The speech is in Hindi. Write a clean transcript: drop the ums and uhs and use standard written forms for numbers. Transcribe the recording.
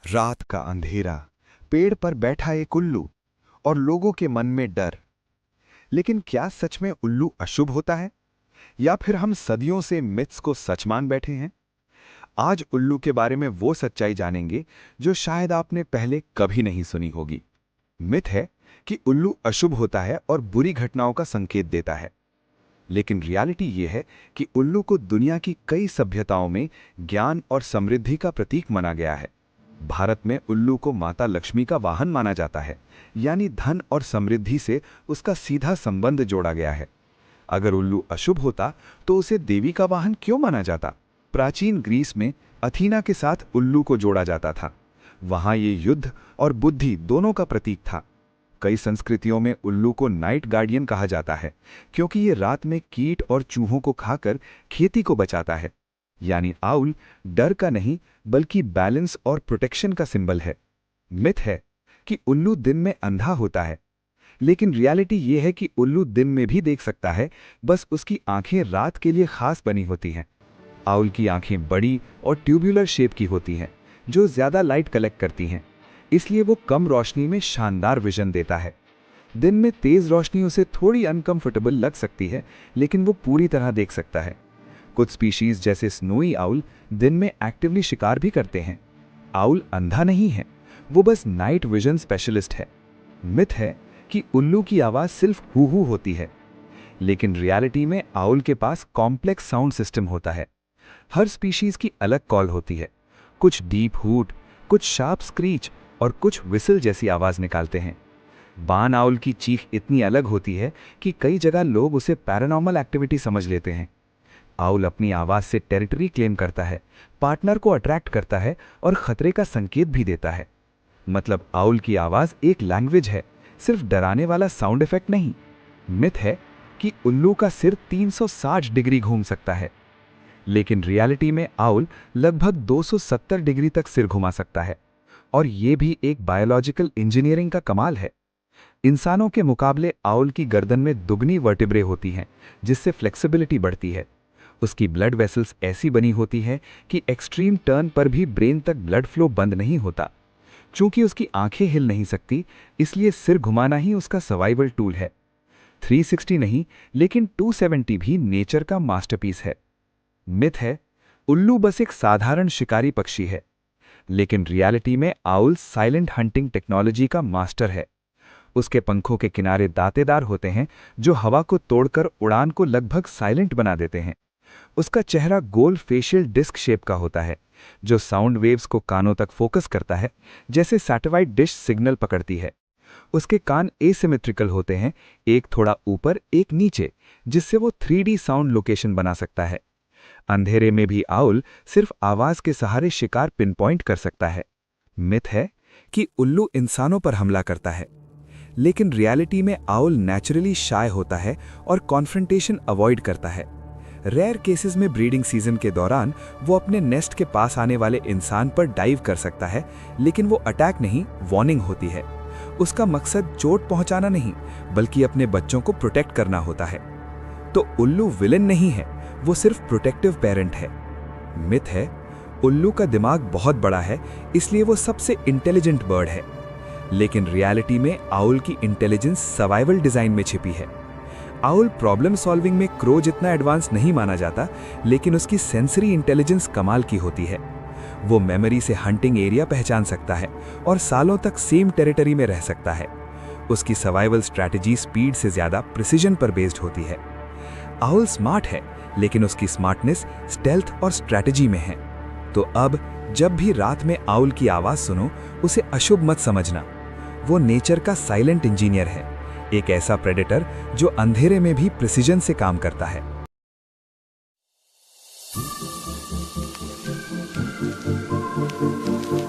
रात का अंधेरा, पेड़ पर बैठा एक उल्लू और लोगों के मन में डर। लेकिन क्या सच में उल्लू अशुभ होता है, या फिर हम सदियों से मिथ्स को सच मान बैठे हैं? आज उल्लू के बारे में वो सच्चाई जानेंगे जो शायद आपने पहले कभी नहीं सुनी होगी। मिथ है कि उल्लू अशुभ होता है और बुरी घटनाओं का संकेत देता है। लेकिन रियलिटी ये है कि उल्लू को दुनिया की कई सभ्यताओं में ज्ञान और समृद्धि का प्रतीक माना गया है। भारत में उल्लू को माता लक्ष्मी का वाहन माना जाता है, यानी धन और समृद्धि से उसका सीधा संबंध जोड़ा गया है। अगर उल्लू अशुभ होता तो उसे देवी का वाहन क्यों माना जाता? प्राचीन ग्रीस में अथीना के साथ उल्लू को जोड़ा जाता था। वहां ये युद्ध और बुद्धि दोनों का प्रतीक था। कई संस्कृतियों में उल्लू को नाइट गार्डियन कहा जाता है, क्योंकि ये रात में कीट और चूहों को खाकर खेती को बचाता है। यानी आउल डर का नहीं बल्कि बैलेंस और प्रोटेक्शन का सिंबल है। मिथ है कि उल्लू दिन में अंधा होता है, लेकिन रियलिटी ये है कि उल्लू दिन में भी देख सकता है, बस उसकी आंखें रात के लिए खास बनी होती हैं। आउल की आंखें बड़ी और ट्यूबुलर शेप की होती हैं, जो ज्यादा लाइट कलेक्ट करती हैं, इसलिए वो कम रोशनी में शानदार विजन देता है। दिन में तेज रोशनी उसे थोड़ी अनकंफर्टेबल लग सकती है, लेकिन वो पूरी तरह देख सकता है। कुछ स्पीशीज जैसे स्नोई आउल दिन में एक्टिवली शिकार भी करते हैं। आउल अंधा नहीं है, वो बस नाइट विजन स्पेशलिस्ट है। मिथ है कि उल्लू की आवाज सिर्फ हू हू होती है, लेकिन रियलिटी में आउल के पास कॉम्प्लेक्स साउंड सिस्टम होता है। हर स्पीशीज की अलग कॉल होती है। कुछ डीप हूट, कुछ शार्प स्क्रीच और कुछ विसल जैसी आवाज निकालते हैं। बान आउल की चीख इतनी अलग होती है कि कई जगह लोग उसे पैरानॉर्मल एक्टिविटी समझ लेते हैं। आउल अपनी आवाज से टेरिटरी क्लेम करता है, पार्टनर को अट्रैक्ट करता है और खतरे का संकेत भी देता है। मतलब आउल की आवाज एक लैंग्वेज है, सिर्फ डराने वाला साउंड इफेक्ट नहीं। मिथ है कि उल्लू का सिर 360 डिग्री घूम सकता है, लेकिन रियलिटी में आउल लगभग 270 डिग्री तक सिर घुमा सकता है, और ये भी एक बायोलॉजिकल इंजीनियरिंग का कमाल है। इंसानों के मुकाबले आउल की गर्दन में दुगनी वर्टिब्रे होती हैं, जिससे फ्लेक्सिबिलिटी बढ़ती है। उसकी ब्लड वेसल्स ऐसी बनी होती है कि एक्सट्रीम टर्न पर भी ब्रेन तक ब्लड फ्लो बंद नहीं होता। चूंकि उसकी आंखें हिल नहीं सकती, इसलिए सिर घुमाना ही उसका सर्वाइवल टूल है। 360 नहीं, लेकिन 270 भी नेचर का मास्टरपीस है। मिथ है उल्लू बस एक साधारण शिकारी पक्षी है, लेकिन रियलिटी में आउल साइलेंट हंटिंग टेक्नोलॉजी का मास्टर है। उसके पंखों के किनारे दांतेदार होते हैं, जो हवा को तोड़कर उड़ान को लगभग साइलेंट बना देते हैं। उसका चेहरा गोल फेशियल डिस्क शेप का होता है, जो साउंड वेव्स को कानों तक फोकस करता है, जैसे सैटेलाइट डिश सिग्नल पकड़ती है। उसके कान एसिमेट्रिकल होते हैं, एक थोड़ा ऊपर एक नीचे, जिससे वो 3D साउंड लोकेशन बना सकता है। अंधेरे में भी आउल सिर्फ आवाज के सहारे शिकार पिनपॉइंट कर सकता है। मिथ है कि उल्लू इंसानों पर हमला करता है, लेकिन रियलिटी में आउल नेचुरली शाय होता है और कॉन्फ्रंटेशन अवॉइड करता है। रेयर केसेस में ब्रीडिंग सीजन के दौरान वो अपने नेस्ट के पास आने वाले इंसान पर डाइव कर सकता है, लेकिन वो अटैक नहीं, वार्निंग होती है। उसका मकसद चोट पहुंचाना नहीं, बल्कि अपने बच्चों को प्रोटेक्ट करना होता है। तो उल्लू विलेन नहीं है, वो सिर्फ प्रोटेक्टिव पेरेंट है। मिथ है उल्लू का दिमाग बहुत बड़ा है, इसलिए वो सबसे इंटेलिजेंट बर्ड है, लेकिन रियलिटी में आउल की इंटेलिजेंस सर्वाइवल डिजाइन में छिपी है। आउल प्रॉब्लम सॉल्विंग में क्रो जितना एडवांस नहीं माना जाता, लेकिन उसकी सेंसरी इंटेलिजेंस कमाल की होती है। वो मेमोरी से हंटिंग एरिया पहचान सकता है और सालों तक सेम टेरिटरी में रह सकता है। उसकी सर्वाइवल स्ट्रैटेजी स्पीड से ज्यादा प्रिसीजन पर बेस्ड होती है। आउल स्मार्ट है, लेकिन उसकी स्मार्टनेस स्टेल्थ और स्ट्रैटेजी में है। तो अब जब भी रात में आउल की आवाज सुनो, उसे अशुभ मत समझना। वो नेचर का साइलेंट इंजीनियर है, एक ऐसा प्रेडेटर जो अंधेरे में भी प्रिसीजन से काम करता है।